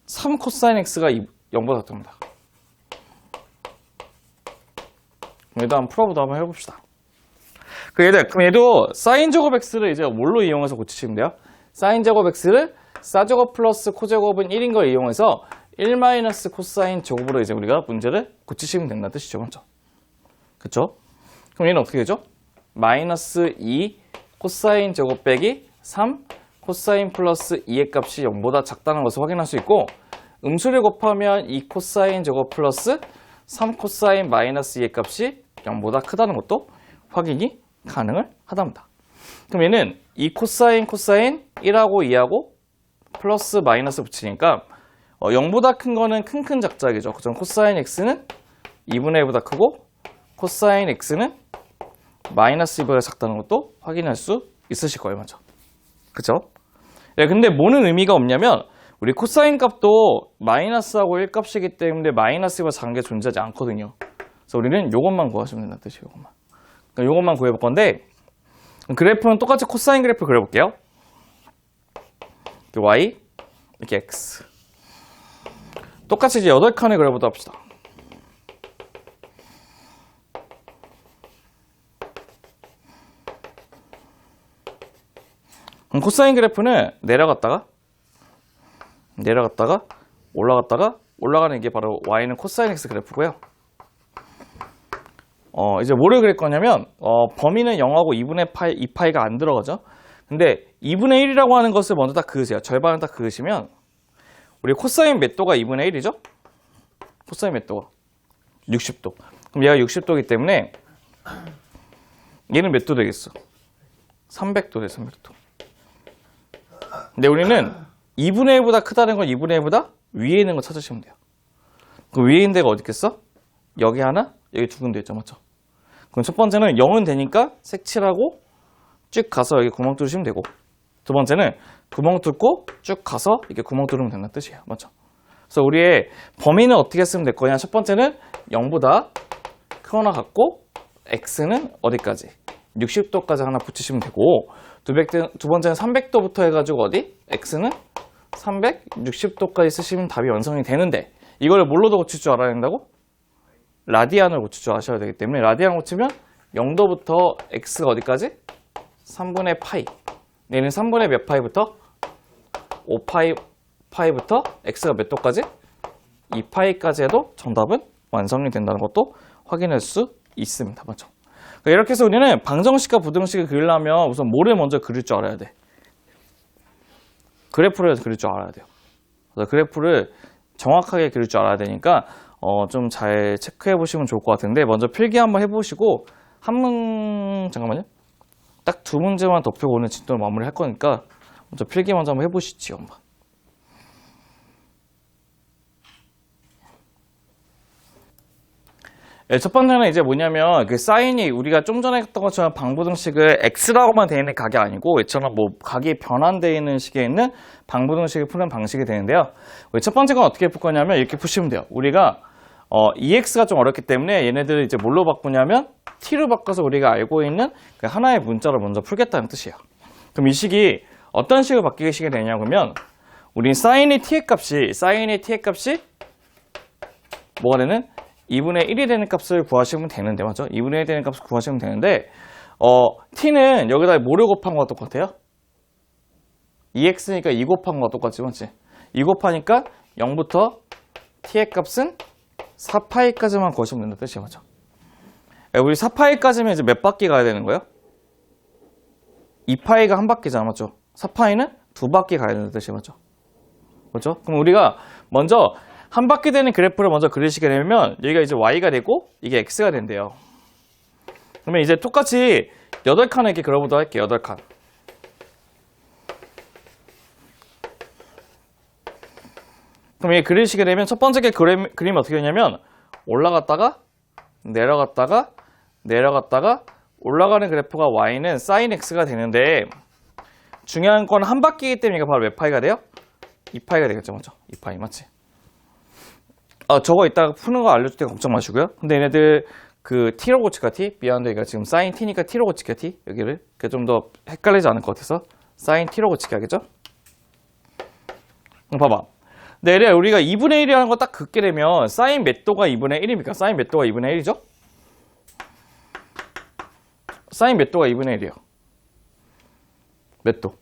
3 코사인 x가 0보다 같답니다. 얘도 한번 풀어보다 한번 해봅시다. 그럼 얘도 sin 제곱 x를 이제 뭘로 이용해서 고치시면 돼요? sin 제곱 x를 사제곱 플러스 코제곱은 1인 걸 이용해서 1 마이너스 코사인 제곱으로 이제 우리가 문제를 고치시면 된다는 뜻이죠. 맞죠? 그쵸? 그럼 얘는 어떻게 되죠? 마이너스 2 코사인 제곱 빼기 3 코사인 플러스 2의 값이 0보다 작다는 것을 확인할 수 있고 음수를 곱하면 2 코사인 제곱 플러스 3 코사인 마이너스 2의 값이 0보다 크다는 것도 확인이 가능을 하답니다. 그럼 얘는 2 코사인 1하고 2하고 플러스 마이너스 붙이니까 0보다 큰 거는 큰 작작이죠. 그럼 코사인 x는 2분의 1보다 크고 코사인 x는 마이너스 2보다 작다는 것도 확인할 수 있으실 거예요. 맞죠? 그쵸? 네, 근데 뭐는 의미가 없냐면 우리 코사인 값도 마이너스하고 1 값이기 때문에 마이너스 2보다 작은 게 존재하지 않거든요. 그래서 우리는 이것만 구하시면 된다는 뜻이에요. 이것만 구해볼 건데 그래프는 똑같이 코사인 그래프 그려볼게요. y, 이렇게 x. 똑같이 이제 8칸을 그려보도록 합시다. 코사인 그래프는 내려갔다가 올라갔다가 올라가는 게 바로 y는 코사인 x 그래프고요. 이제 뭐를 그릴 거냐면 범위는 0하고 2분의 파이, 2파이가 안 들어가죠. 근데 2분의 1이라고 하는 것을 먼저 딱 그으세요. 절반을 딱 그으시면 우리 코사인 몇 도가 2분의 1이죠? 코사인 몇 도가? 60도. 그럼 얘가 60도이기 때문에 얘는 몇 도 되겠어? 300도 돼, 300도. 근데 우리는 2분의 1보다 크다는 건 2분의 1보다 위에 있는 거 찾으시면 돼요. 그 위에 있는 데가 어디 있겠어? 여기 하나, 여기 두 군데 있죠, 맞죠? 그럼 첫 번째는 0은 되니까 색칠하고 쭉 가서 여기 구멍 뚫으시면 되고, 두 번째는 구멍 뚫고 쭉 가서 이렇게 구멍 뚫으면 된다는 뜻이에요, 맞죠? 그래서 우리의 범위는 어떻게 쓰면 될 거냐? 첫 번째는 0보다 크거나 같고, x는 어디까지? 60도까지 하나 붙이시면 되고, 두 번째는 300도부터 해가지고 어디? x는 360도까지 쓰시면 답이 완성이 되는데, 이걸 뭘로도 고칠 줄 알아야 된다고? 라디안을 고칠 줄 아셔야 되기 때문에, 라디안 고치면 0도부터 x가 어디까지? 3분의 파이. 얘는 3분의 몇 파이부터? 5파이부터 x가 몇 도까지? 2파이까지 해도 정답은 완성이 된다는 것도 확인할 수 있습니다. 맞죠? 이렇게 해서 우리는 방정식과 부등식을 그리려면 우선 뭐를 먼저 그릴 줄 알아야 돼? 그래프를 그릴 줄 알아야 돼요. 그래서 그래프를 정확하게 그릴 줄 알아야 되니까 좀 잘 체크해 보시면 좋을 것 같은데, 먼저 필기 한번 해보시고 잠깐만요. 딱 두 문제만 덮고 오늘 진도를 마무리 할 거니까 먼저 필기 먼저 한번 해보시죠. 한번. 네, 첫 번째는 이제 뭐냐면 그 사인이 우리가 좀 전에 했던 것처럼 방부등식을 x라고만 되어 있는 각이 아니고 이처럼 뭐 각이 변환되어 있는 식에 있는 방부등식을 푸는 방식이 되는데요. 우리 첫 번째 건 어떻게 풀 거냐면 이렇게 푸시면 돼요. 우리가 EX가 좀 어렵기 때문에 얘네들을 이제 뭘로 바꾸냐면 T로 바꿔서 우리가 알고 있는 그 하나의 문자로 먼저 풀겠다는 뜻이에요. 그럼 이 식이 어떤 식으로 바뀌게 되냐 그러면 우리 사인의 T의 값이 뭐가 되는? 2분의 1이 되는 값을 구하시면 되는데, 맞죠? 2분의 1 되는 값을 구하시면 되는데, t는 여기다 뭐를 곱한 거와 똑같아요? 2x니까 2 곱한 거와 똑같지, 맞지? 2 곱하니까 0부터 t의 값은 4파이까지만 구하시면 된다는 뜻이에요, 맞죠? 우리 4파이까지면 이제 몇 바퀴 가야 되는 거예요? 2파이가 한 바퀴잖아, 맞죠? 4파이는 두 바퀴 가야 되는 뜻이에요, 맞죠? 그렇죠? 그럼 우리가 먼저 한 바퀴 되는 그래프를 먼저 그리시게 되면 여기가 이제 y가 되고 이게 x가 된대요. 그러면 이제 똑같이 8칸을 이렇게 그려보도록 할게요. 8칸. 그럼 이게 그리시게 되면 첫 번째 그림이 어떻게 되냐면 올라갔다가 내려갔다가 올라가는 그래프가 y는 sin x가 되는데, 중요한 건 한 바퀴이기 때문에 이거 바로 몇 파이가 돼요? 2파이가 되겠죠, 맞죠? 2파이 맞지? 저거 이따가 푸는 거 알려줄 때 걱정 마시고요. 근데 얘네들 그 t로 고칠까 t? 미안한데 이거 지금 sin t니까 t로 고칠까 t? 여기를 좀 더 헷갈리지 않을 것 같아서 sin t로 고칠게 하겠죠? 봐봐. 근데 우리가 2분의 1이라는 거 딱 긋게 되면 sin 몇 도가 2분의 1입니까? sin 몇 도가 2분의 1이죠? sin 몇 도가 2분의 1이에요? 몇 도?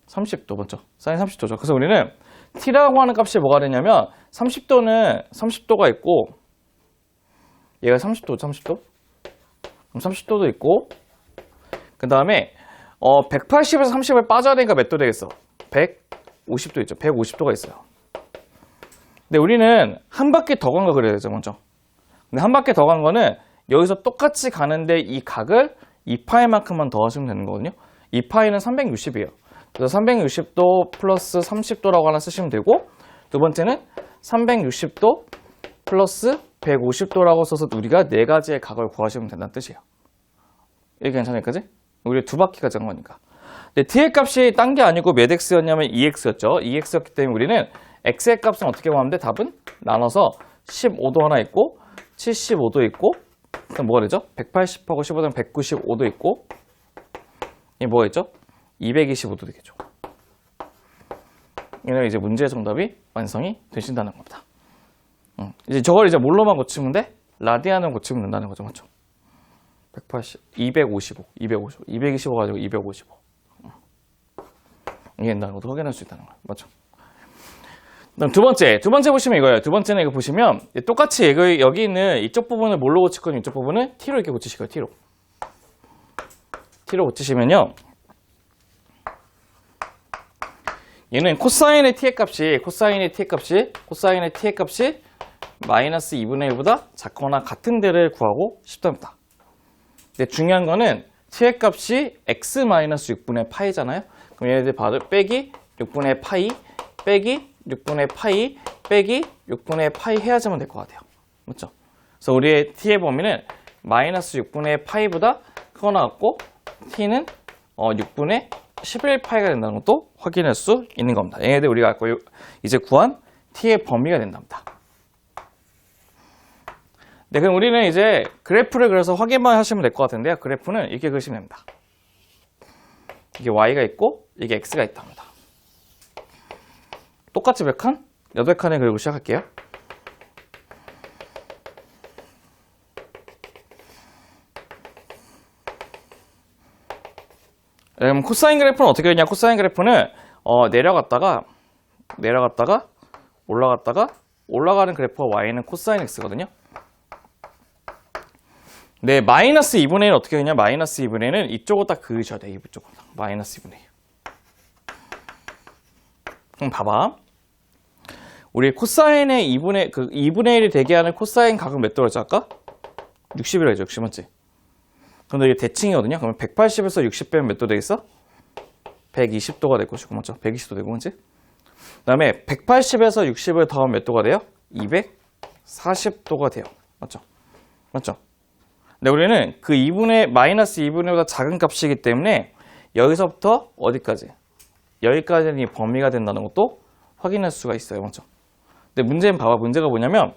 30도 맞죠? sin 30도죠. 그래서 우리는 t라고 하는 값이 뭐가 되냐면 30도가 있고, 얘가 30도? 그럼 30도도 있고, 그 다음에 180에서 30을 빠져야 되니까 몇 도 되겠어? 150도 있죠. 150도가 있어요. 근데 우리는 한 바퀴 더 간 거 그려야 되죠, 먼저. 근데 한 바퀴 더 간 거는 여기서 똑같이 가는데 이 각을 2파이만큼만 더 하시면 되는 거거든요. 2파이는 360이에요. 그래서 360도 플러스 30도라고 하나 쓰시면 되고, 두 번째는 360도 플러스 150도라고 써서 우리가 네 가지의 각을 구하시면 된다는 뜻이에요. 이게 괜찮을까지? 우리 두 바퀴까지 간 거니까. 근데 t의 값이 딴 게 아니고 몇 x였냐면 2x였죠. 2x였기 때문에 우리는 x의 값은 어떻게 구하면 돼? 답은 나눠서 15도 하나 있고 75도 있고, 그럼 뭐가 되죠? 180하고 15도면 195도 있고, 이게 뭐가 있죠? 225도 되겠죠. 이는 이제 문제의 정답이 완성이 되신다는 겁니다. 이제 저걸 이제 뭘로만 고치면 돼? 라디안을 고치면 된다는 거죠. 맞죠? 180, 255, 225 가지고 255. 이게 된다는 것도 확인할 수 있다는 거예요. 맞죠? 그럼 두 번째 보시면 이거예요. 두 번째는 이거 보시면 똑같이 여기 있는 이쪽 부분을 뭘로 고칠 거니 이쪽 부분은 t로 이렇게 고치실 거예요. t로 고치시면요. 얘는 코사인의 t의 값이 마이너스 2분의 1보다 작거나 같은 데를 구하고 싶답니다. 근데 중요한 거는 t의 값이 x 마이너스 6분의 파이잖아요. 그럼 얘네들 바로 빼기 6분의 파이 빼기 6분의 파이 빼기 6분의 파이 해야지만 될 것 같아요. 맞죠? 그래서 우리의 t의 범위는 마이너스 6분의 파이보다 크거나 같고 t는 6분의 11파이가 된다는 것도 확인할 수 있는 겁니다. 얘네들 우리가 이제 구한 t의 범위가 된답니다. 네, 그럼 우리는 이제 그래프를 그려서 확인만 하시면 될 것 같은데요. 그래프는 이렇게 그리시면 됩니다. 이게 y가 있고 이게 x가 있답니다. 똑같이 몇 칸? 8칸을 그리고 시작할게요. 그럼 코사인 그래프는 어떻게 되냐? 코사인 그래프는 내려갔다가 올라가는 그래프가 y는 코사인 x거든요. 네, 마이너스 2분의 1은 어떻게 되냐? 마이너스 2분의 1은 이쪽으로 딱 그으셔야 돼. 이쪽으로. 마이너스 2분의 1. 그럼 봐봐. 우리 코사인의 2분의 1이 되게 하는 코사인 각은 몇 도라고 했지 아까? 60이라고 했죠. 60 맞지? 근데 이게 대칭이거든요. 그러면 180에서 60 빼면 몇 도 되겠어? 120도가 될 것이고, 맞죠? 120도 되고, 그렇지? 그 다음에 180에서 60을 더하면 몇 도가 돼요? 240도가 돼요. 맞죠? 맞죠? 근데 우리는 그 마이너스 2분의 1보다 작은 값이기 때문에 여기서부터 어디까지? 여기까지는 이 범위가 된다는 것도 확인할 수가 있어요. 맞죠? 근데 문제는 봐봐. 문제가 뭐냐면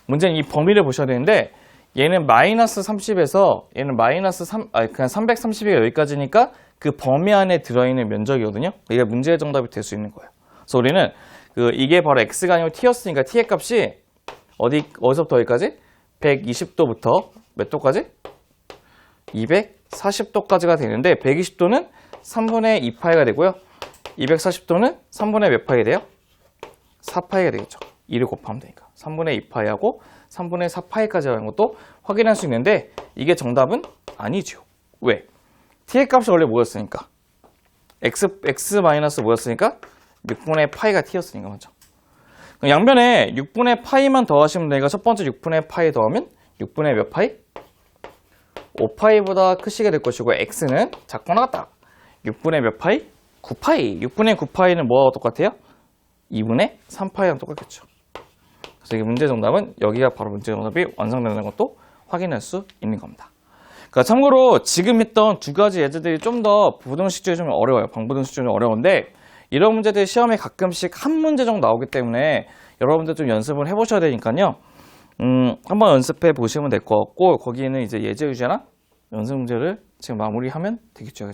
문제는 이 범위를 보셔야 되는데 얘는 마이너스 30에서 얘는 그냥 330이 여기까지니까 그 범위 안에 들어있는 면적이거든요. 이게 문제의 정답이 될 수 있는 거예요. 그래서 우리는 이게 바로 x가 아니고 t였으니까 t의 값이 어디서부터 어디까지? 120도부터 몇 도까지? 240도까지가 되는데 120도는 3분의 2파이가 되고요. 240도는 3분의 몇 파이가 돼요? 4파이가 되겠죠. 2를 곱하면 되니까. 3분의 2파이하고 3분의 4파이까지 하는 것도 확인할 수 있는데 이게 정답은 아니죠. 왜? t의 값이 원래 뭐였으니까? x 마이너스 뭐였으니까? 6분의 파이가 t였으니까 맞죠? 양변에 6분의 파이만 더하시면 되니까 첫 번째 6분의 파이 더하면 6분의 몇 파이? 5파이보다 크시게 될 것이고 x는 작거나 같다. 6분의 몇 파이? 9파이. 6분의 9파이는 뭐와 똑같아요? 2분의 3파이랑 똑같겠죠. 그래서 이 문제 정답은 여기가 바로 문제 정답이 완성되는 것도 확인할 수 있는 겁니다. 그러니까 참고로 지금 했던 두 가지 예제들이 좀 더 부등식적이 좀 어려워요. 방부등식적이 좀 어려운데 이런 문제들이 시험에 가끔씩 한 문제 정도 나오기 때문에 여러분들 좀 연습을 해보셔야 되니까요. 한번 연습해 보시면 될 것 같고 거기에는 이제 예제 유제나 연습 문제를 지금 마무리하면 되겠죠.